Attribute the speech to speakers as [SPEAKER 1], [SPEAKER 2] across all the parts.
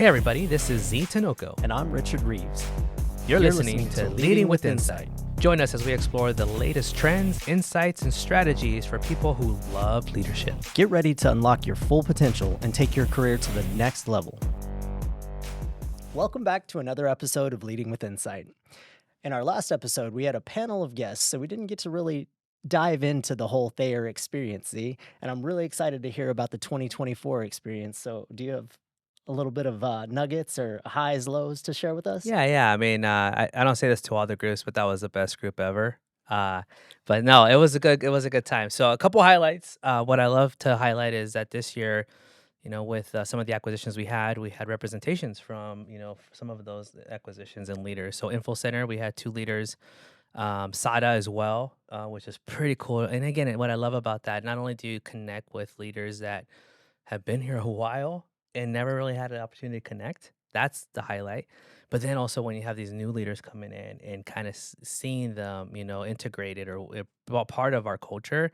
[SPEAKER 1] Hey everybody, this is Z Tanoko.
[SPEAKER 2] And I'm Richard Reeves.
[SPEAKER 1] You're listening to Leading with Insight. Join us as we explore the latest trends, insights, and strategies for people who love leadership.
[SPEAKER 2] Get ready to unlock your full potential and take your career to the next level. Welcome back to another episode of Leading with Insight. In our last episode, we had a panel of guests, so we didn't get to really dive into the whole Thayer experience, Z, and I'm really excited to hear about the 2024 experience. So do you have a little bit of nuggets or highs, lows to share with us?
[SPEAKER 1] Yeah. I mean, I don't say this to all the groups, but that was the best group ever. But no, it was a good time. So a couple highlights. What I love to highlight is that this year, with some of the acquisitions we had representations from, some of those acquisitions and leaders. So Info Center, we had 2 leaders, SADA as well, which is pretty cool. And again, what I love about that, not only do you connect with leaders that have been here a while and never really had an opportunity to connect, that's the highlight. But then also when you have these new leaders coming in and kind of seeing them, integrated or part of our culture,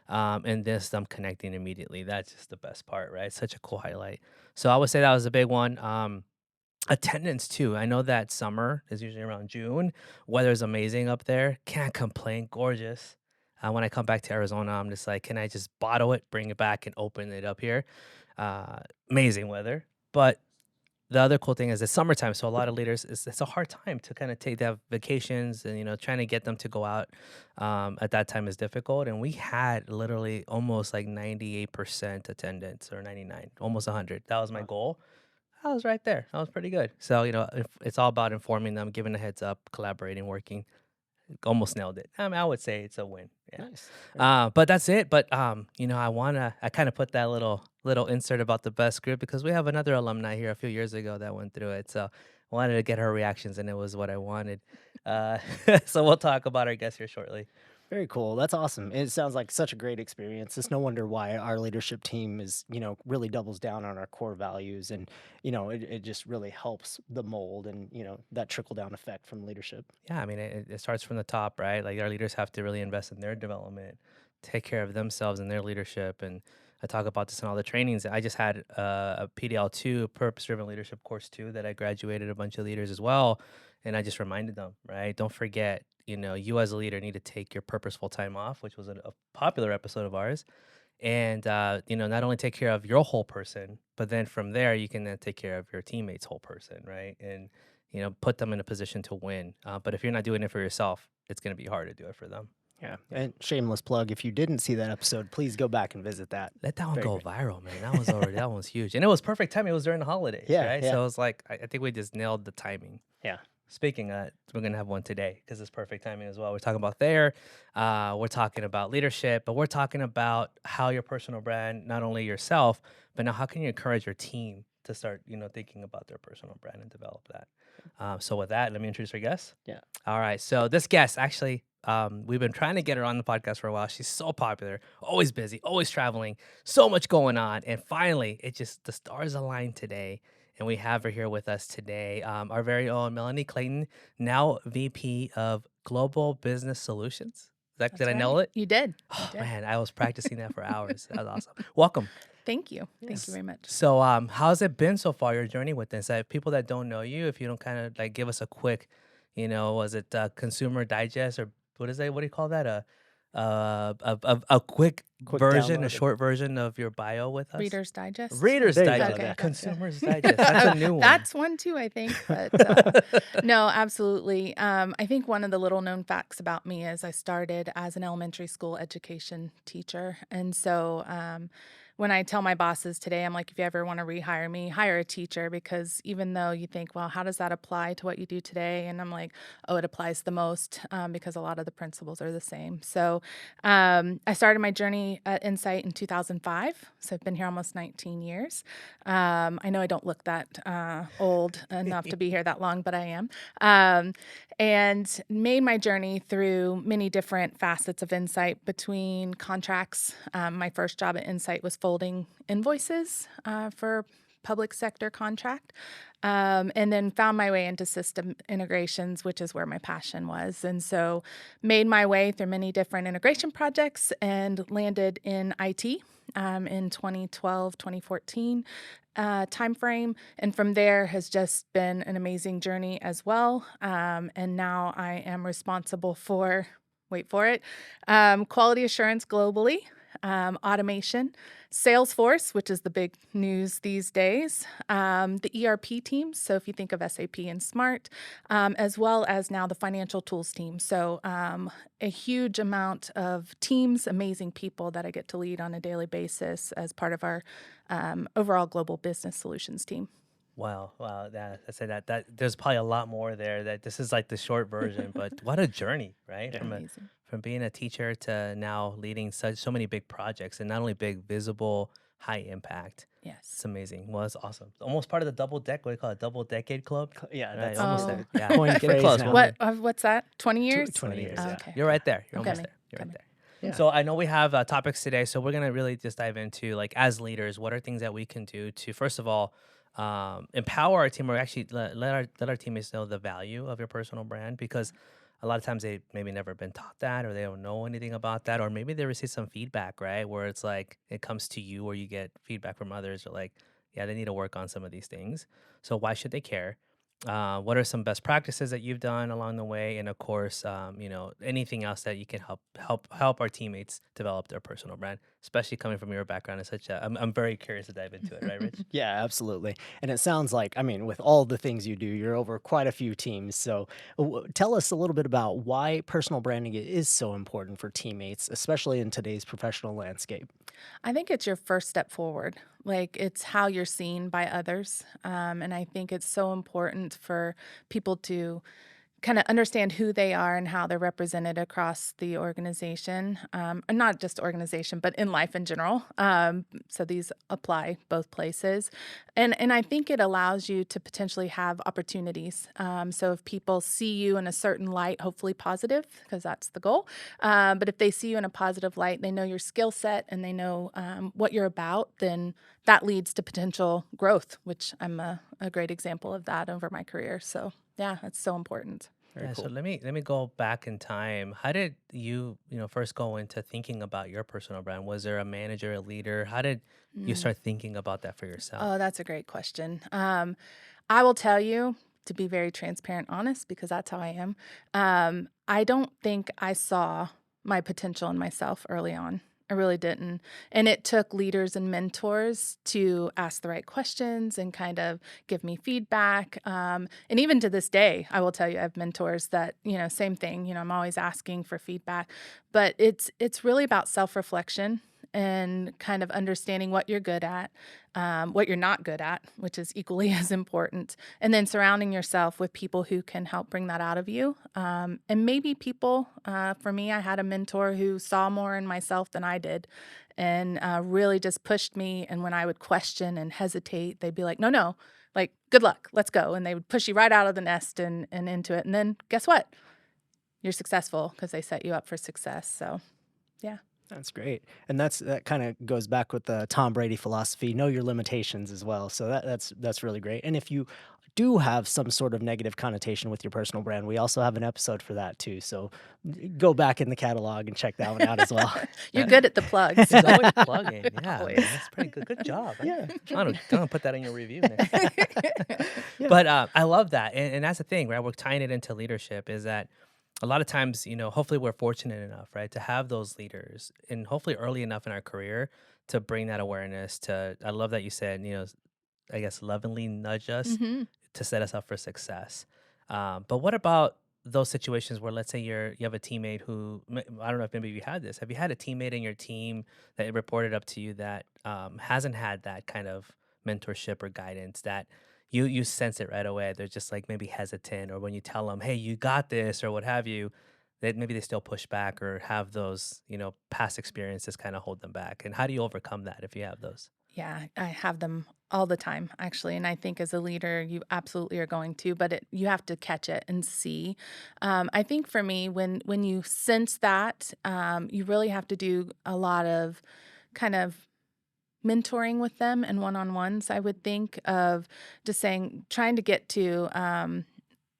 [SPEAKER 1] and them connecting immediately, that's just the best part, right? Such a cool highlight. So I would say that was a big one. Attendance too. I know that summer is usually around June. Weather's amazing up there. Can't complain. Gorgeous. When I come back to Arizona, I'm just like, can I just bottle it, bring it back, and open it up here? Amazing weather. But the other cool thing is it's summertime, so a lot of leaders, it's a hard time to kind of take that vacations, and trying to get them to go out at that time is difficult. And we had literally almost like 98% attendance, or 99, almost 100. That was my goal. I was right there. That was pretty good. So it's all about informing them, giving a heads up, collaborating, working. Almost nailed it. I mean, I would say it's a win. Yeah.
[SPEAKER 2] Nice.
[SPEAKER 1] But that's it. But I kind of put that little insert about the best group because we have another alumni here a few years ago that went through it. So I wanted to get her reactions, and it was what I wanted. So we'll talk about our guest here shortly.
[SPEAKER 2] Very cool. That's awesome. It sounds like such a great experience. It's no wonder why our leadership team is, really doubles down on our core values, and, it just really helps the mold and, that trickle down effect from leadership.
[SPEAKER 1] Yeah, I mean, it starts from the top, right? Like our leaders have to really invest in their development, take care of themselves and their leadership. And I talk about this in all the trainings. I just had a PDL2, Purpose-Driven Leadership course too, that I graduated a bunch of leaders as well. And I just reminded them, right? Don't forget, you as a leader need to take your purposeful time off, which was a popular episode of ours. And, not only take care of your whole person, but then from there, you can then take care of your teammates' whole person, right? And, put them in a position to win. But if you're not doing it for yourself, it's going to be hard to do it for them.
[SPEAKER 2] Yeah. And shameless plug, if you didn't see that episode, please go back and visit that.
[SPEAKER 1] Let that one
[SPEAKER 2] Very
[SPEAKER 1] go
[SPEAKER 2] good.
[SPEAKER 1] viral, man. That one was huge. And it was perfect timing. It was during the holidays,
[SPEAKER 2] Yeah,
[SPEAKER 1] right?
[SPEAKER 2] yeah.
[SPEAKER 1] So it was like, I think we just nailed the timing.
[SPEAKER 2] Yeah.
[SPEAKER 1] Speaking of that, we're going to have one today because it's perfect timing as well. We're talking about Thayer. We're talking about leadership, but we're talking about how your personal brand, not only yourself, but now how can you encourage your team to start, thinking about their personal brand and develop that. So with that, let me introduce our guest.
[SPEAKER 2] Yeah.
[SPEAKER 1] All right. So this guest, actually, we've been trying to get her on the podcast for a while. She's so popular, always busy, always traveling, so much going on. And finally, the stars aligned today. And we have her here with us today, our very own Melany Clayton, now VP of Global Business Solutions. Did I nail it?
[SPEAKER 3] You did.
[SPEAKER 1] Oh, man, I was practicing that for hours. That was awesome. Welcome.
[SPEAKER 3] Thank you.
[SPEAKER 1] Yes.
[SPEAKER 3] Thank you very much.
[SPEAKER 1] So how's it been so far, your journey with this? People that don't know you, if you don't kind of like give us a quick, was it consumer digest, or what is that? What do you call that? A quick version,
[SPEAKER 2] download.
[SPEAKER 1] a short version of your bio with us?
[SPEAKER 3] Reader's Digest.
[SPEAKER 1] Reader's
[SPEAKER 2] There you go.
[SPEAKER 1] Digest.
[SPEAKER 2] Okay.
[SPEAKER 1] Consumer's Digest. That's a new one.
[SPEAKER 3] That's one too, I think. But no, absolutely. I think one of the little known facts about me is I started as an elementary school education teacher. And so when I tell my bosses today, I'm like, if you ever want to rehire me, hire a teacher, because even though you think, well, how does that apply to what you do today? And I'm like, oh, it applies the most because a lot of the principles are the same. So I started my journey at Insight in 2005. So I've been here almost 19 years. I know I don't look that old enough to be here that long, but I am. And made my journey through many different facets of Insight between contracts. My first job at Insight was folding invoices for public sector contract, and then found my way into system integrations, which is where my passion was. And so made my way through many different integration projects and landed in IT in 2012, 2014 timeframe. And from there has just been an amazing journey as well. And now I am responsible for, wait for it, quality assurance globally, automation, Salesforce, which is the big news these days, the ERP teams. So if you think of SAP and Smart, as well as now the financial tools team. So a huge amount of teams, amazing people that I get to lead on a daily basis as part of our overall global business solutions team.
[SPEAKER 1] Wow, wow. That I say that there's probably a lot more there. That this is like the short version, but what a journey, right?
[SPEAKER 2] Yeah.
[SPEAKER 3] Amazing.
[SPEAKER 1] From being a teacher to now leading so many big projects, and not only big, visible, high impact.
[SPEAKER 3] Yes.
[SPEAKER 1] It's amazing. Well, it's awesome. Almost part of the double deck. What do you call it? Double decade club.
[SPEAKER 2] Yeah,
[SPEAKER 1] Right,
[SPEAKER 2] that's
[SPEAKER 1] almost
[SPEAKER 3] Oh.
[SPEAKER 1] there. Yeah,
[SPEAKER 2] coined
[SPEAKER 1] getting
[SPEAKER 2] phrase
[SPEAKER 1] close.
[SPEAKER 2] now.
[SPEAKER 3] What's that? 20 years?
[SPEAKER 2] 20 years,
[SPEAKER 3] Oh,
[SPEAKER 2] yeah.
[SPEAKER 3] okay.
[SPEAKER 1] You're right there. You're
[SPEAKER 3] Got
[SPEAKER 1] almost
[SPEAKER 3] me.
[SPEAKER 1] there. You're
[SPEAKER 3] Got
[SPEAKER 1] right
[SPEAKER 3] me.
[SPEAKER 1] there.
[SPEAKER 2] Yeah.
[SPEAKER 1] So I know we have topics today, so we're gonna really just dive into like as leaders, what are things that we can do to first of all empower our team, or actually let our teammates know the value of your personal brand, because a lot of times they maybe never been taught that, or they don't know anything about that, or maybe they receive some feedback, right, where it's like it comes to you or you get feedback from others, or like, yeah, they need to work on some of these things. So why should they care? What are some best practices that you've done along the way, and of course, anything else that you can help our teammates develop their personal brand, especially coming from your background. Is such a I'm very curious to dive into it, right, Rich?
[SPEAKER 2] Yeah, absolutely. And it sounds like, I mean, with all the things you do, you're over quite a few teams. So tell us a little bit about why personal branding is so important for teammates, especially in today's professional landscape.
[SPEAKER 3] I think it's your first step forward. Like it's how you're seen by others. And I think it's so important for people to kind of understand who they are and how they're represented across the organization, and not just organization, but in life in general. So these apply both places, and I think it allows you to potentially have opportunities. So if people see you in a certain light, hopefully positive, because that's the goal. But if they see you in a positive light, they know your skill set and they know what you're about, then that leads to potential growth, which I'm a great example of that over my career. So yeah, it's so important.
[SPEAKER 2] Very
[SPEAKER 1] Yeah, so
[SPEAKER 2] cool.
[SPEAKER 1] let me go back in time. How did you first go into thinking about your personal brand? Was there a manager, a leader? How did you
[SPEAKER 3] Mm.
[SPEAKER 1] start thinking about that for yourself?
[SPEAKER 3] Oh, that's a great question. I will tell you, to be very transparent, honest, because that's how I am. I don't think I saw my potential in myself early on. I really didn't. And it took leaders and mentors to ask the right questions and kind of give me feedback. And even to this day, I will tell you, I have mentors that, same thing, I'm always asking for feedback. But it's really about self-reflection and kind of understanding what you're good at, what you're not good at, which is equally as important, and then surrounding yourself with people who can help bring that out of you. And maybe people, for me, I had a mentor who saw more in myself than I did and really just pushed me. And when I would question and hesitate, they'd be like, no, no, like, good luck, let's go. And they would push you right out of the nest and into it. And then guess what? You're successful because they set you up for success. So, yeah.
[SPEAKER 2] That's great. And that kind of goes back with the Tom Brady philosophy, know your limitations as well. So that's really great. And if you do have some sort of negative connotation with your personal brand, we also have an episode for that too. So go back in the catalog and check that one out as well.
[SPEAKER 3] You're good at the plugs.
[SPEAKER 1] It's always plugging. Yeah, man,
[SPEAKER 3] Always.
[SPEAKER 1] that's pretty good. Good job. Right?
[SPEAKER 2] Yeah.
[SPEAKER 1] I'm gonna put that in your review next time.
[SPEAKER 2] Yeah.
[SPEAKER 1] But I love that, and that's the thing, right? We're tying it into leadership. Is that a lot of times, hopefully we're fortunate enough, right, to have those leaders, and hopefully early enough in our career to bring that awareness. I love that you said, I guess lovingly nudge us
[SPEAKER 3] hmm
[SPEAKER 1] to set us up for success. But what about those situations where, let's say you have a teammate who, I don't know if maybe you had this. Have you had a teammate in your team that reported up to you that hasn't had that kind of mentorship or guidance, that you sense it right away? They're just like maybe hesitant, or when you tell them, hey, you got this, or what have you, that maybe they still push back or have those, past experiences kind of hold them back. And how do you overcome that if you have those?
[SPEAKER 3] Yeah, I have them all the time, actually. And I think as a leader, you absolutely are going to, but you have to catch it and see. I think for me, when you sense that, you really have to do a lot of kind of mentoring with them and one-on-ones. I would think of just saying, trying to get to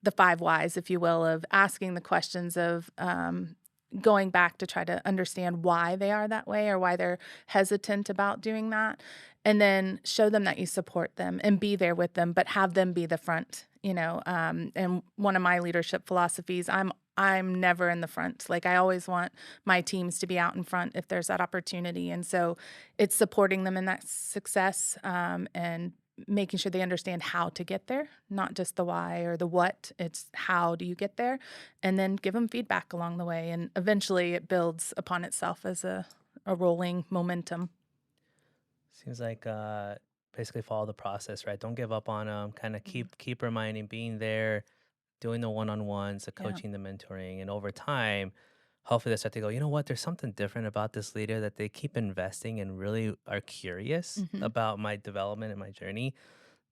[SPEAKER 3] the five whys, if you will, of asking the questions of going back to try to understand why they are that way or why they're hesitant about doing that. And then show them that you support them and be there with them, but have them be the front, you know. And one of my leadership philosophies, I'm never in the front. Like I always want my teams to be out in front if there's that opportunity. And so it's supporting them in that success, and making sure they understand how to get there, not just the why or the what. It's how do you get there, and then give them feedback along the way. And eventually it builds upon itself as a rolling momentum.
[SPEAKER 1] Seems like basically follow the process, right? Don't give up on them. Kind of
[SPEAKER 3] Mhm.
[SPEAKER 1] keep reminding, being there, doing the one-on-ones, the
[SPEAKER 3] Yeah.
[SPEAKER 1] coaching, the mentoring, and over time, hopefully they start to go, you know what, there's something different about this leader, that they keep investing and really are curious
[SPEAKER 3] Hmm.
[SPEAKER 1] about my development and my journey.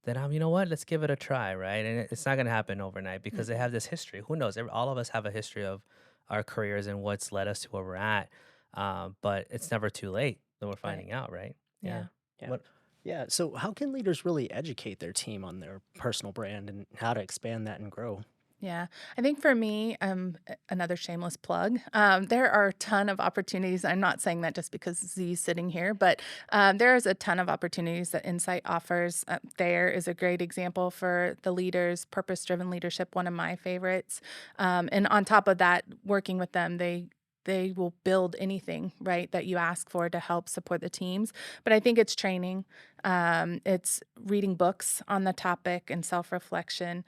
[SPEAKER 1] Then you know what, let's give it a try, right? And it's not gonna happen overnight because they
[SPEAKER 3] Mm-mm.
[SPEAKER 1] have this history. Who knows? All of us have a history of our careers and what's led us to where we're at. But it's never too late that we're
[SPEAKER 3] Right.
[SPEAKER 1] finding out, right? Yeah.
[SPEAKER 3] Yeah.
[SPEAKER 2] Yeah.
[SPEAKER 1] What
[SPEAKER 2] Yeah. So, how can leaders really educate their team on their personal brand and how to expand that and grow?
[SPEAKER 3] Yeah, I think for me, another shameless plug. There are a ton of opportunities. I'm not saying that just because Z's sitting here, but there is a ton of opportunities that Insight offers. There is a great example for the leaders, purpose-driven leadership, one of my favorites. And on top of that, working with them, they will build anything right that you ask for to help support the teams. But I think it's training, it's reading books on the topic and self-reflection.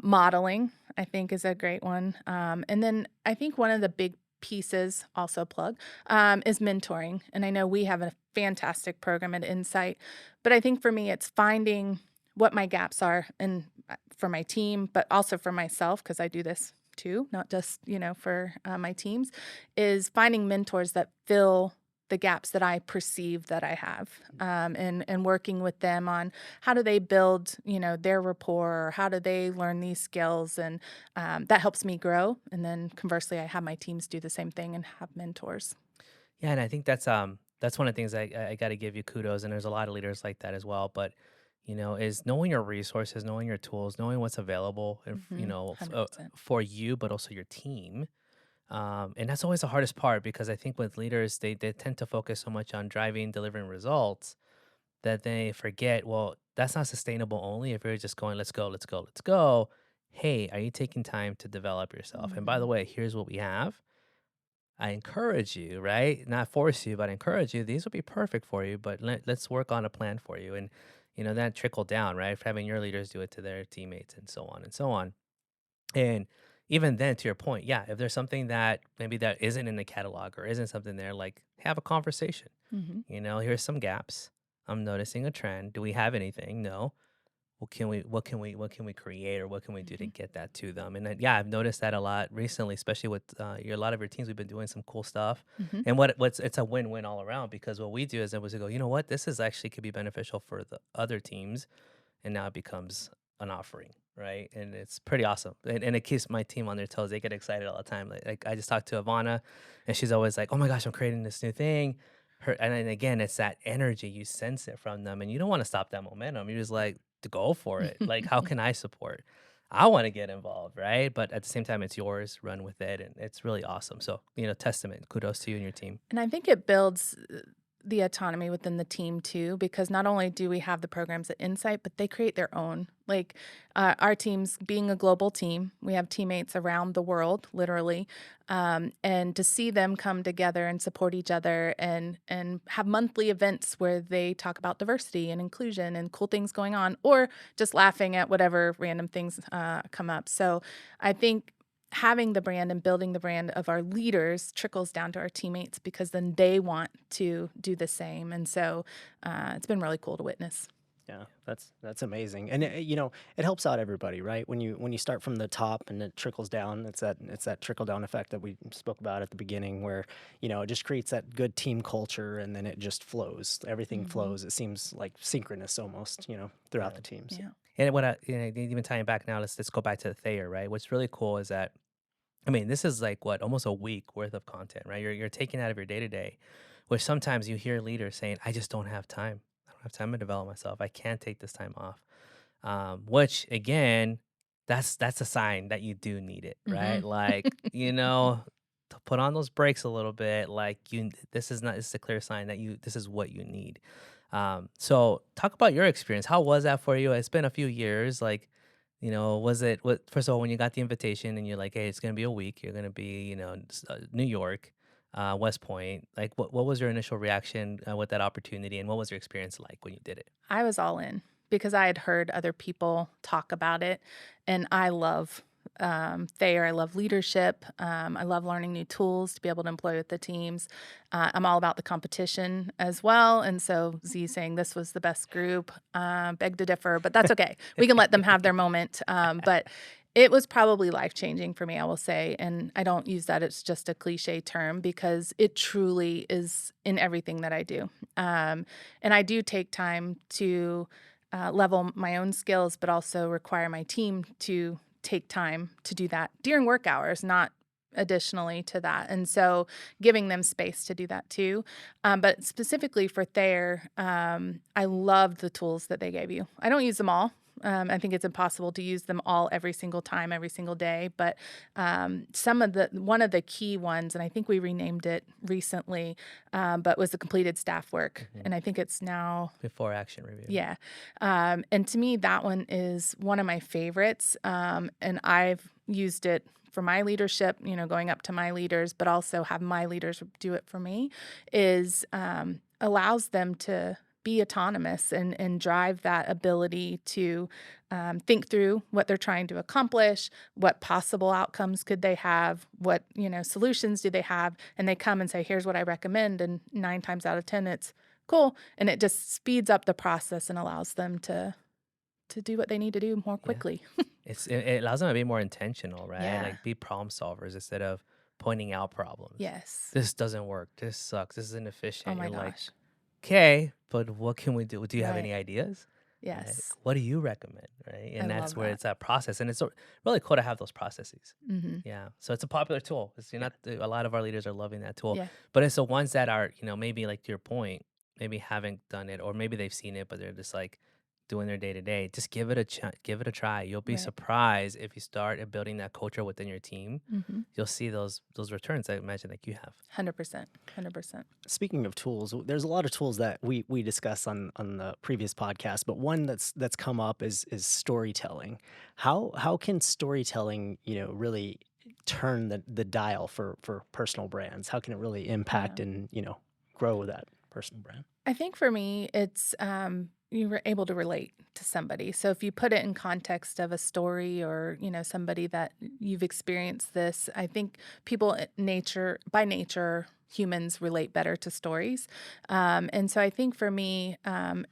[SPEAKER 3] Modeling, I think, is a great one. And then I think one of the big pieces, also plug, is mentoring. And I know we have a fantastic program at Insight, but I think for me, it's finding what my gaps are and for my team, but also for myself, because I do this too, not just, for my teams, is finding mentors that fill the gaps that I perceive that I have, and working with them on how do they build, their rapport, or how do they learn these skills, and that helps me grow. And then conversely, I have my teams do the same thing and have mentors.
[SPEAKER 1] Yeah, and I think that's one of the things I got to give you kudos, and there's a lot of leaders like that as well. But is knowing your resources, knowing your tools, knowing what's available, and
[SPEAKER 3] 100%.
[SPEAKER 1] for you, but also your team. And that's always the hardest part because I think with leaders, they tend to focus so much on driving, delivering results that they forget. Well, that's not sustainable. Only if you're just going, let's go, let's go, let's go. Hey, are you taking time to develop yourself? And by the
[SPEAKER 3] Hmm.
[SPEAKER 1] way, here's what we have. I encourage you, right? Not force you, but encourage you. These will be perfect for you, but let's work on a plan for you. And, that trickle down, right? Having your leaders do it to their teammates and so on and so on. And even then, to your point, yeah, if there's something that maybe that isn't in the catalog or isn't something there, like have a conversation.
[SPEAKER 3] Hmm.
[SPEAKER 1] Here's some gaps. I'm noticing a trend. Do we have anything? No. What can we create, or what can we do to
[SPEAKER 3] Hmm.
[SPEAKER 1] get that to them? And then, yeah, I've noticed that a lot recently, especially with a lot of your teams. We've been doing some cool stuff,
[SPEAKER 3] Hmm.
[SPEAKER 1] and what's it's a win-win all around because what we do is it was to go, you know what, this is actually could be beneficial for the other teams, and now it becomes an offering, right? And it's pretty awesome, and it keeps my team on their toes. They get excited all the time. Like I just talked to Ivana, and she's always like, "Oh my gosh, I'm creating this new thing." And then again, it's that energy, you sense it from them, and you don't want to stop that momentum. You're just like, to go for it. Like, how can I support? I want to get involved, right? But at the same time, it's yours. Run with it, and it's really awesome. So, testament, kudos to you and your team.
[SPEAKER 3] And I think it builds the autonomy within the team too, because not only do we have the programs at Insight, but they create their own. Like our teams being a global team, we have teammates around the world, literally, and to see them come together and support each other and have monthly events where they talk about diversity and inclusion and cool things going on, or just laughing at whatever random things come up. So I think having the brand and building the brand of our leaders trickles down to our teammates because then they want to do the same. And so it's been really cool to witness.
[SPEAKER 2] Yeah, that's amazing, and it helps out everybody, right? When you start from the top and it trickles down, it's that trickle down effect that we spoke about at the beginning, where it just creates that good team culture, and then it just flows. Everything
[SPEAKER 3] Hmm.
[SPEAKER 2] flows. It seems like synchronous almost, throughout
[SPEAKER 1] Yeah.
[SPEAKER 2] the teams.
[SPEAKER 3] Yeah.
[SPEAKER 1] And what even tying back now, let's go back to the Thayer, right? What's really cool is that, I mean, this is like what, almost a week worth of content, right? You're taking out of your day to day which sometimes you hear leaders saying, I just don't have time. I don't have time to develop myself. I can't take this time off. Which again, that's a sign that you do need it, right?
[SPEAKER 3] Mhm.
[SPEAKER 1] Like, to put on those brakes a little bit, like this is not this is a clear sign that this is what you need. So talk about your experience. How was that for you? It's been a few years. Like, was it what first of all, when you got the invitation and you're like, hey, it's gonna be a week, you're gonna be, New York, West Point. Like what was your initial reaction with that opportunity and what was your experience like when you did it?
[SPEAKER 3] I was all in because I had heard other people talk about it, and I love Thayer. I love leadership. I love learning new tools to be able to employ with the teams. I'm all about the competition as well, and so Z saying this was the best group, beg to differ, but that's okay. We can let them have their moment. But it was probably life changing for me, I will say, and I don't use that as just a cliche term because it truly is in everything that I do. And I do take time to level my own skills, but also require my team to take time to do that during work hours, not additionally to that. And so giving them space to do that too. But specifically for Thayer, I loved the tools that they gave you. I don't use them all. I think it's impossible to use them all every single time, every single day. But one of the key ones, and I think we renamed it recently, but was the completed staff work.
[SPEAKER 1] Mhm.
[SPEAKER 3] And I think it's now,
[SPEAKER 1] Before action review.
[SPEAKER 3] yeah. And to me, that one is one of my favorites. And I've used it for my leadership, going up to my leaders, but also have my leaders do it for me, is allows them to be autonomous and drive that ability to think through what they're trying to accomplish, what possible outcomes could they have, what solutions do they have, and they come and say, "Here's what I recommend," and 9 times out of 10, it's cool, and it just speeds up the process and allows them to do what they need to do more
[SPEAKER 1] Yeah.
[SPEAKER 3] quickly.
[SPEAKER 1] It allows them to be more intentional, right?
[SPEAKER 3] Yeah.
[SPEAKER 1] Like be problem solvers instead of pointing out problems.
[SPEAKER 3] Yes.
[SPEAKER 1] This doesn't work. This sucks. This is
[SPEAKER 3] Oh
[SPEAKER 1] inefficient.
[SPEAKER 3] my
[SPEAKER 1] You're like,
[SPEAKER 3] gosh.
[SPEAKER 1] okay, but what can we do? Do you have
[SPEAKER 3] Right.
[SPEAKER 1] any ideas? Right?
[SPEAKER 3] Yes.
[SPEAKER 1] What do you recommend? Right?
[SPEAKER 3] I
[SPEAKER 1] And that's
[SPEAKER 3] love
[SPEAKER 1] where
[SPEAKER 3] that.
[SPEAKER 1] it's that process. And it's really cool to have those processes.
[SPEAKER 3] Mhm.
[SPEAKER 1] Yeah. So it's a popular tool. You're
[SPEAKER 3] Yeah.
[SPEAKER 1] not a lot of our leaders are loving that tool,
[SPEAKER 3] Yeah.
[SPEAKER 1] but it's the ones that are, maybe like to your point, maybe haven't done it or maybe they've seen it, but they're just like doing their day to day. Just give it a give it a try. You'll be
[SPEAKER 3] Right.
[SPEAKER 1] surprised if you start building that culture within your team.
[SPEAKER 3] Mhm.
[SPEAKER 1] You'll see those returns I imagine like you have.
[SPEAKER 3] 100%. 100%.
[SPEAKER 2] Speaking of tools, there's a lot of tools that we discuss on the previous podcast, but one that's come up is storytelling. How can storytelling, really turn the dial for personal brands? How can it really impact
[SPEAKER 3] Yeah.
[SPEAKER 2] and, grow that personal brand?
[SPEAKER 3] I think for me, it's you were able to relate to somebody. So if you put it in context of a story or somebody that you've experienced this, I think people, by nature, humans relate better to stories. And so I think for me,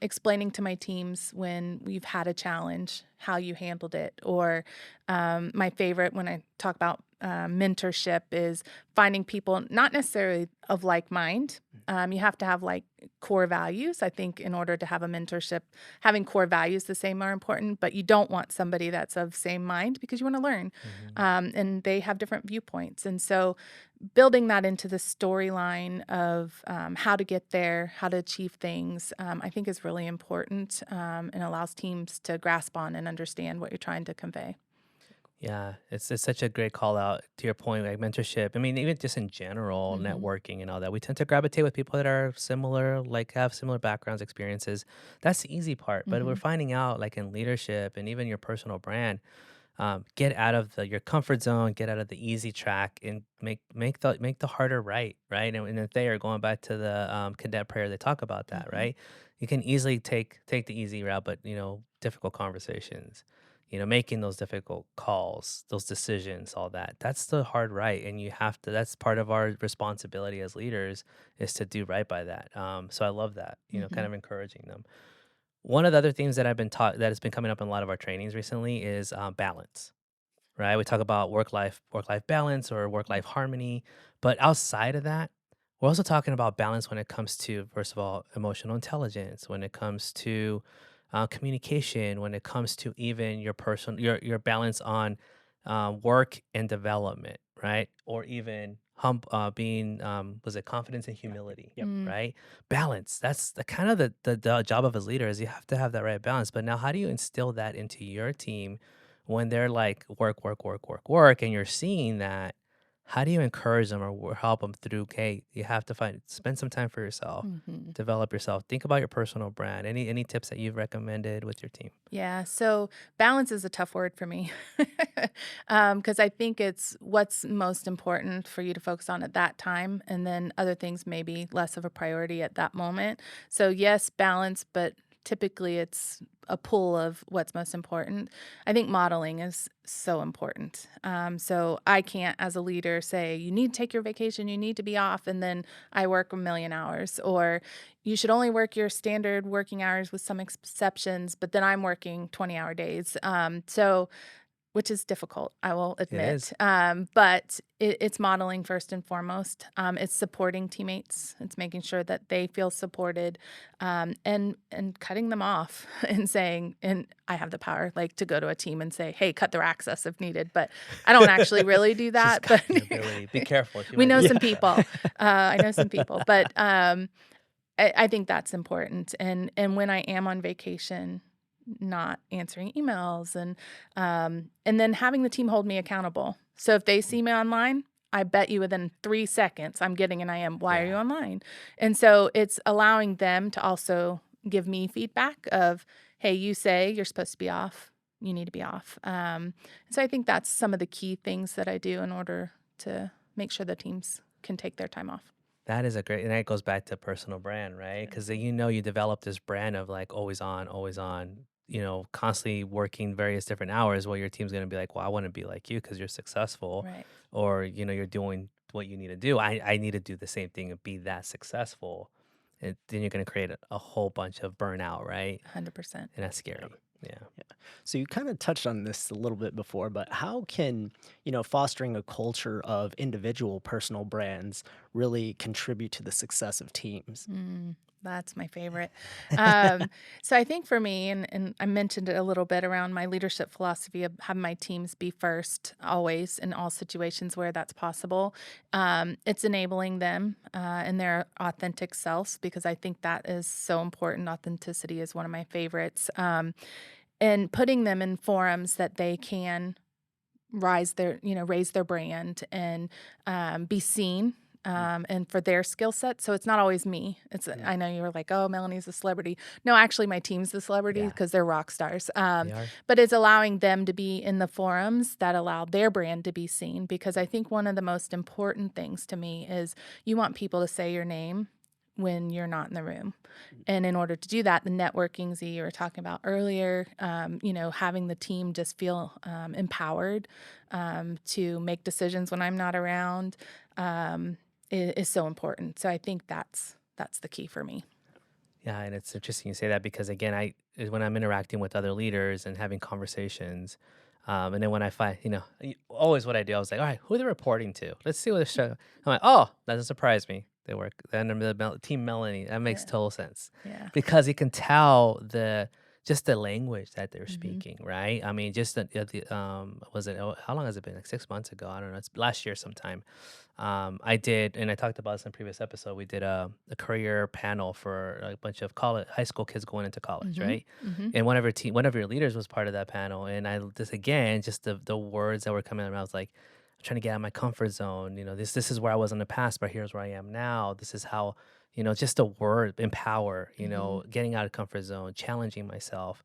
[SPEAKER 3] explaining to my teams when we've had a challenge, how you handled it, or my favorite when I talk about mentorship is finding people not necessarily of like mind. You have to have like core values. I think in order to have a mentorship, having core values the same are important, but you don't want somebody that's of same mind because you want to learn.
[SPEAKER 1] Hmm.
[SPEAKER 3] And they have different viewpoints. And so building that into the storyline of how to get there, how to achieve things, I think is really important and allows teams to grasp on and understand what you're trying to convey.
[SPEAKER 1] Yeah, it's such a great call out to your point, like mentorship. I mean, even just in general,
[SPEAKER 3] Hmm.
[SPEAKER 1] networking and all that, we tend to gravitate with people that are similar, like have similar backgrounds, experiences. That's the easy part. But we're
[SPEAKER 3] Hmm.
[SPEAKER 1] finding out, like in leadership and even your personal brand, get out of your comfort zone, get out of the easy track, and make the harder right, right. And if they are going back to the cadet prayer, they talk about that,
[SPEAKER 3] Hmm.
[SPEAKER 1] right? You can easily take the easy route, but difficult conversations, making those difficult calls, those decisions, all that. That's the hard right, and you have to. That's part of our responsibility as leaders is to do right by that. So I love that, kind
[SPEAKER 3] Hmm.
[SPEAKER 1] of encouraging them. One of the other things that I've been taught that has been coming up in a lot of our trainings recently is balance, right? We talk about work life balance or work life harmony, but outside of that, we're also talking about balance when it comes to, first of all, emotional intelligence, when it comes to communication, when it comes to even your personal your balance on work and development, right? Or even being was it confidence and
[SPEAKER 2] Yeah.
[SPEAKER 1] humility,
[SPEAKER 2] Yep.
[SPEAKER 3] Mm,
[SPEAKER 1] right? Balance. That's the kind of the job of a leader is you have to have that right balance. But now, how do you instill that into your team when they're like work, work, work, work, work, and you're seeing that? How do you encourage them or help them through? Okay, you have to spend some time for yourself,
[SPEAKER 3] mhm.
[SPEAKER 1] develop yourself, think about your personal brand. Any tips that you've recommended with your team?
[SPEAKER 3] Yeah, so balance is a tough word for me because I think it's what's most important for you to focus on at that time, and then other things may be less of a priority at that moment. So, yes, balance, but typically it's a pull of what's most important. I think modeling is so important. So, I can't, as a leader, say, you need to take your vacation, you need to be off, and then I work a million hours, or you should only work your standard working hours with some exceptions, but then I'm working 20-hour days. Which is difficult, I will
[SPEAKER 1] It
[SPEAKER 3] admit.
[SPEAKER 1] is.
[SPEAKER 3] But it's modeling first and foremost. It's supporting teammates. It's making sure that they feel supported, and cutting them off and saying, and I have the power like to go to a team and say, hey, cut their access if needed. But I don't actually really do
[SPEAKER 1] She's
[SPEAKER 3] that.
[SPEAKER 1] got
[SPEAKER 3] But
[SPEAKER 1] the ability. Be careful. She
[SPEAKER 3] we
[SPEAKER 1] might
[SPEAKER 3] know
[SPEAKER 1] do
[SPEAKER 2] Yeah.
[SPEAKER 3] some
[SPEAKER 1] that.
[SPEAKER 3] people. I know some people, but I think that's important, and when I am on vacation, not answering emails and then having the team hold me accountable. So if they see me online, I bet you within 3 seconds I'm getting an IM, "Why are you
[SPEAKER 1] Yeah.
[SPEAKER 3] online?" And so it's allowing them to also give me feedback of, "Hey, you say you're supposed to be off. You need to be off." So I think that's some of the key things that I do in order to make sure the teams can take their time off.
[SPEAKER 1] That is a great, and that goes back to personal brand, right? Because you develop this brand of like always on, constantly working various different hours. Well, your team's gonna be like, well, I want to be like you because you're successful,
[SPEAKER 3] Right.
[SPEAKER 1] or you're doing what you need to do. I need to do the same thing and be that successful, and then you're gonna create a whole bunch of burnout, right?
[SPEAKER 3] 100%.
[SPEAKER 1] And that's
[SPEAKER 2] Yep.
[SPEAKER 1] scary. Yeah.
[SPEAKER 2] Yeah. So you kind of touched on this a little bit before, but how can, fostering a culture of individual personal brands really contribute to the success of teams?
[SPEAKER 3] Mm, that's my favorite. Um, so I think for me, and I mentioned it a little bit around my leadership philosophy of having my teams be first always in all situations where that's possible. It's enabling them in their authentic selves because I think that is so important. Authenticity is one of my favorites. And putting them in forums that they can raise their brand and be seen
[SPEAKER 2] Mm,
[SPEAKER 3] and for their skill set. So it's not always me.
[SPEAKER 2] mm,
[SPEAKER 3] I know you were like, oh, Melanie's a celebrity. No, actually, my team's the celebrity
[SPEAKER 1] Yeah.
[SPEAKER 3] because they're rock stars.
[SPEAKER 1] They are.
[SPEAKER 3] But it's allowing them to be in the forums that allow their brand to be seen. Because I think one of the most important things to me is you want people to say your name when you're not in the room.
[SPEAKER 2] mm,
[SPEAKER 3] And in order to do that, the networking Z you were talking about earlier, having the team just feel empowered to make decisions when I'm not around is so important. So I think that's the key for me.
[SPEAKER 1] Yeah, and it's interesting you say that because again, when I'm interacting with other leaders and having conversations, and then when I find, always what I do, I was like, all right, who are they reporting to? Let's see what they're showing. I'm like, oh, that doesn't surprise me. They work then under the team Melanie. That makes
[SPEAKER 3] Yeah.
[SPEAKER 1] total sense
[SPEAKER 3] Yeah.
[SPEAKER 1] because you can tell just the language that they're
[SPEAKER 3] Hmm.
[SPEAKER 1] speaking, right? I mean, just was it how long has it been? Like 6 months ago? I don't know. It's last year sometime. I did, and I talked about this in a previous episode. We did a career panel for a bunch of high school kids going into college,
[SPEAKER 3] Hmm.
[SPEAKER 1] right?
[SPEAKER 3] Hmm.
[SPEAKER 1] And one of your leaders was part of that panel. And just the words that were coming out, I was like, I'm trying to get out of my comfort zone. This is where I was in the past, but here's where I am now. This is how, just the word empower.
[SPEAKER 3] Hmm.
[SPEAKER 1] Getting out of comfort zone, challenging myself.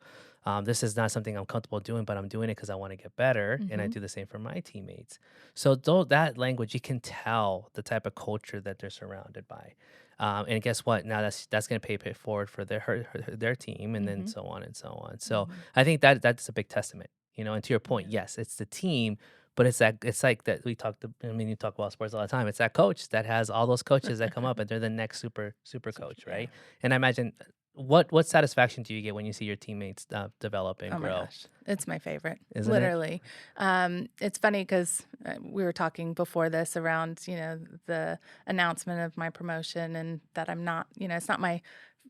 [SPEAKER 1] This is not something I'm comfortable doing, but I'm doing it because I want to get better, and I
[SPEAKER 3] Hmm.
[SPEAKER 1] do the same for my teammates. So though that language, you can tell the type of culture that they're surrounded by. And guess what? Now that's going to pay it forward for their team, and then
[SPEAKER 3] Hmm.
[SPEAKER 1] so on and so on. So
[SPEAKER 3] Hmm.
[SPEAKER 1] I think that's a big testament. And to your point,
[SPEAKER 2] yeah.
[SPEAKER 1] yes, it's the team, but it's like that we talked. I mean, you talk about sports all the time. It's that coach that has all those coaches that come up, and they're the next super
[SPEAKER 2] So,
[SPEAKER 1] coach,
[SPEAKER 3] Yeah.
[SPEAKER 1] right? And I imagine what satisfaction do you get when you see your teammates develop and
[SPEAKER 3] Oh my
[SPEAKER 1] grow?
[SPEAKER 3] gosh, it's my favorite,
[SPEAKER 1] Isn't it?
[SPEAKER 3] literally. It's funny because we were talking before this around, the announcement of my promotion and that I'm not, it's not my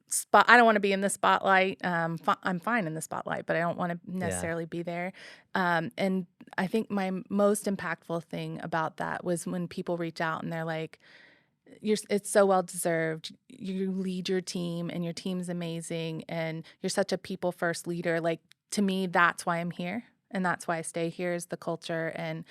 [SPEAKER 3] spot. I don't want to be in the spotlight. I'm fine in the spotlight, but I don't want to
[SPEAKER 1] Yeah.
[SPEAKER 3] necessarily be there. And I think my most impactful thing about that was when people reach out and they're like, it's so well deserved. You lead your team and your team's amazing and you're such a people first leader. Like, to me, that's why I'm here. And that's why I stay here, is the culture and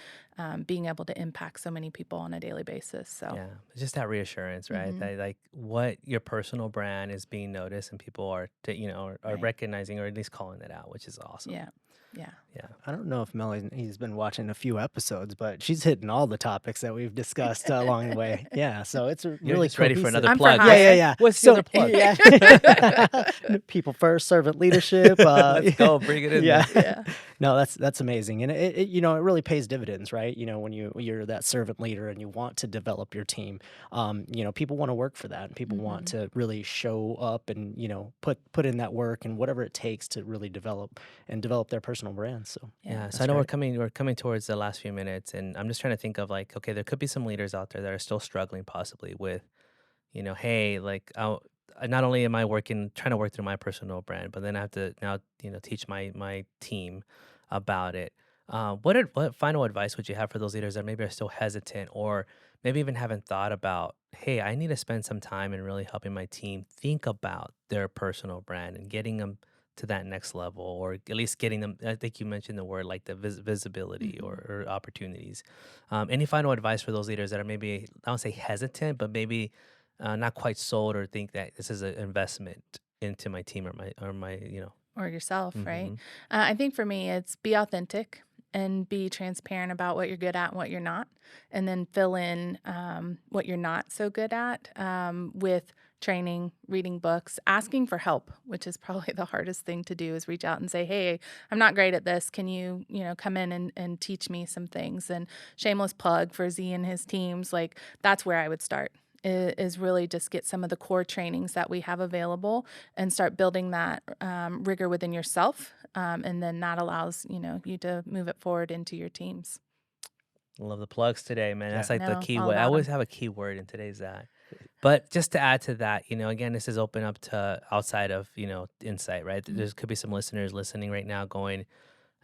[SPEAKER 3] being able to impact so many people on a daily basis. So,
[SPEAKER 1] Yeah, it's just that reassurance, right?
[SPEAKER 3] mhm,
[SPEAKER 1] That like what your personal brand is being noticed and people are, are
[SPEAKER 3] right.
[SPEAKER 1] recognizing or at least calling it out, which is awesome.
[SPEAKER 3] Yeah. Yeah.
[SPEAKER 1] Yeah,
[SPEAKER 2] I don't know if Melanie's been watching a few episodes, but she's hitting all the topics that we've discussed along the way. Yeah, so it's a
[SPEAKER 1] you're
[SPEAKER 2] really
[SPEAKER 1] just ready for
[SPEAKER 2] cohesive.
[SPEAKER 1] another
[SPEAKER 3] I'm for
[SPEAKER 1] plug.
[SPEAKER 2] Yeah, yeah,
[SPEAKER 3] hire.
[SPEAKER 2] yeah.
[SPEAKER 1] What's the
[SPEAKER 2] So
[SPEAKER 1] other plug?
[SPEAKER 2] yeah, people first, servant leadership.
[SPEAKER 1] Let's go, bring it in
[SPEAKER 2] Yeah,
[SPEAKER 1] there.
[SPEAKER 3] Yeah.
[SPEAKER 2] no, that's amazing, and it really pays dividends, right? When you're that servant leader and you want to develop your team, people want to work for that, and people want
[SPEAKER 3] Hmm.
[SPEAKER 2] to really show up and put in that work and whatever it takes to really develop their personal brands. So
[SPEAKER 3] Yeah.
[SPEAKER 1] Yeah, so I
[SPEAKER 2] that's
[SPEAKER 1] know we're
[SPEAKER 2] great.
[SPEAKER 1] coming towards the last few minutes, and I'm just trying to think of like, okay, there could be some leaders out there that are still struggling possibly with, hey, like not only am I trying to work through my personal brand, but then I have to now, teach my team about it. What final advice would you have for those leaders that maybe are still hesitant or maybe even haven't thought about, hey, I need to spend some time in really helping my team think about their personal brand and getting them to that next level, or at least getting them. I think you mentioned the word like the visibility
[SPEAKER 3] Hmm.
[SPEAKER 1] or opportunities. Any final advice for those leaders that are maybe, I don't say hesitant, but maybe not quite sold or think that this is an investment into my team or my.
[SPEAKER 3] Or yourself, right?
[SPEAKER 1] Hmm.
[SPEAKER 3] I think for me, it's be authentic and be transparent about what you're good at and what you're not, and then fill in what you're not so good at with training, reading books, asking for help, which is probably the hardest thing to do, is reach out and say, hey, I'm not great at this. Can you, come in and teach me some things? And shameless plug for Z and his teams, like that's where I would start. Is really just get some of the core trainings that we have available and start building that rigor within yourself. And then that allows, you to move it forward into your teams.
[SPEAKER 1] Love the plugs today, man.
[SPEAKER 2] Yeah.
[SPEAKER 1] That's like the
[SPEAKER 3] No,
[SPEAKER 1] key
[SPEAKER 3] all
[SPEAKER 1] word. I
[SPEAKER 3] about
[SPEAKER 1] always
[SPEAKER 3] them.
[SPEAKER 1] have a key word in today's that. But just to add to that, again, this is open up to outside of, insight, right?
[SPEAKER 3] Mhm.
[SPEAKER 1] There could be some listeners listening right now going,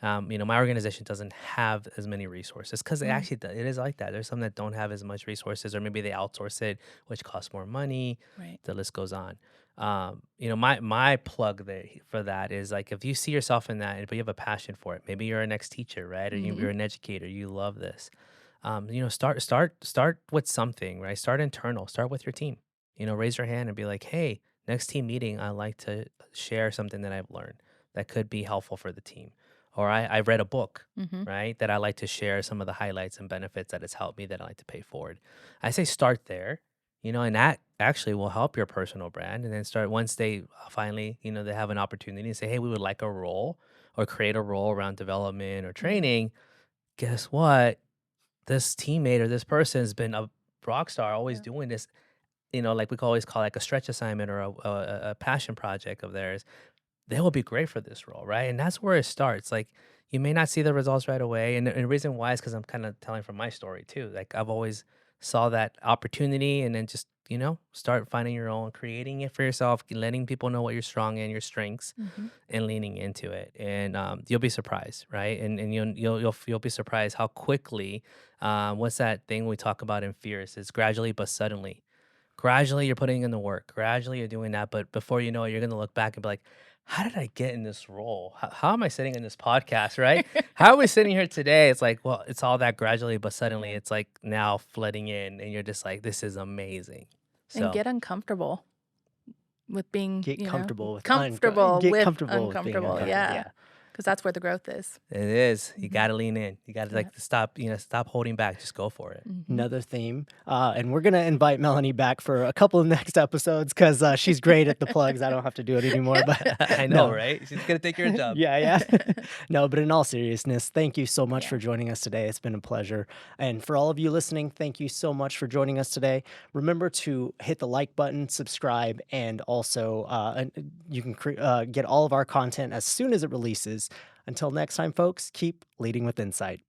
[SPEAKER 1] my organization doesn't have as many resources because it
[SPEAKER 3] Mm,
[SPEAKER 1] actually it is like that. There's some that don't have as much resources, or maybe they outsource it, which costs more money.
[SPEAKER 3] right.
[SPEAKER 1] The list goes on. My plug for that is like if you see yourself in that, but you have a passion for it. Maybe you're an ex teacher, right? Or
[SPEAKER 3] Hmm.
[SPEAKER 1] you're an educator. You love this. Start with something, right? Start internal. Start with your team. Raise your hand and be like, hey, next team meeting, I like to share something that I've learned that could be helpful for the team. Or I read a book,
[SPEAKER 3] Hmm.
[SPEAKER 1] right? That I like to share some of the highlights and benefits that it's helped me that I like to pay forward. I say start there, and that actually will help your personal brand. And then start once they finally, they have an opportunity and say, hey, we would like a role or create a role around development or
[SPEAKER 3] Hmm.
[SPEAKER 1] training. Guess what? This teammate or this person has been a rock star, always
[SPEAKER 3] Yeah.
[SPEAKER 1] doing this, like we could always call like a stretch assignment or a passion project of theirs. They will be great for this role, right? And that's where it starts. Like you may not see the results right away, and the reason why is because I'm kind of telling from my story too. Like I've always saw that opportunity, and then just start finding your own, creating it for yourself, letting people know what you're strong in, your strengths,
[SPEAKER 3] Hmm.
[SPEAKER 1] and leaning into it. And you'll be surprised, right? And you'll be surprised how quickly. What's that thing we talk about in Fierce? It's gradually but suddenly. Gradually, you're putting in the work. Gradually, you're doing that. But before you know it, you're going to look back and be like, how did I get in this role? How am I sitting in this podcast, right? How are we sitting here today? It's like, well, it's all that gradually, but suddenly
[SPEAKER 3] Yeah.
[SPEAKER 1] it's like now flooding in, and you're just like, this is amazing.
[SPEAKER 3] And
[SPEAKER 1] So,
[SPEAKER 3] get uncomfortable with being,
[SPEAKER 2] Get comfortable with
[SPEAKER 3] comfortable
[SPEAKER 2] get
[SPEAKER 3] with
[SPEAKER 2] comfortable with being
[SPEAKER 3] uncomfortable.
[SPEAKER 2] uncomfortable.
[SPEAKER 3] Yeah.
[SPEAKER 2] Yeah.
[SPEAKER 3] Because that's where the growth is.
[SPEAKER 1] it is. You
[SPEAKER 3] Hmm.
[SPEAKER 1] got to lean in. You got to
[SPEAKER 3] Yeah.
[SPEAKER 1] like stop, stop holding back. Just go for it.
[SPEAKER 3] Hmm.
[SPEAKER 2] Another theme. And we're going to invite Melanie back for a couple of next episodes because she's great at the plugs. I don't have to do it anymore. But
[SPEAKER 1] I know,
[SPEAKER 2] no.
[SPEAKER 1] right? She's going to take your job.
[SPEAKER 2] Yeah, yeah. No, but in all seriousness, thank you so much
[SPEAKER 3] Yeah.
[SPEAKER 2] for joining us today. It's been a pleasure. And for all of you listening, thank you so much for joining us today. Remember to hit the like button, subscribe, and also you can get all of our content as soon as it releases. Until next time, folks, keep leading with insight.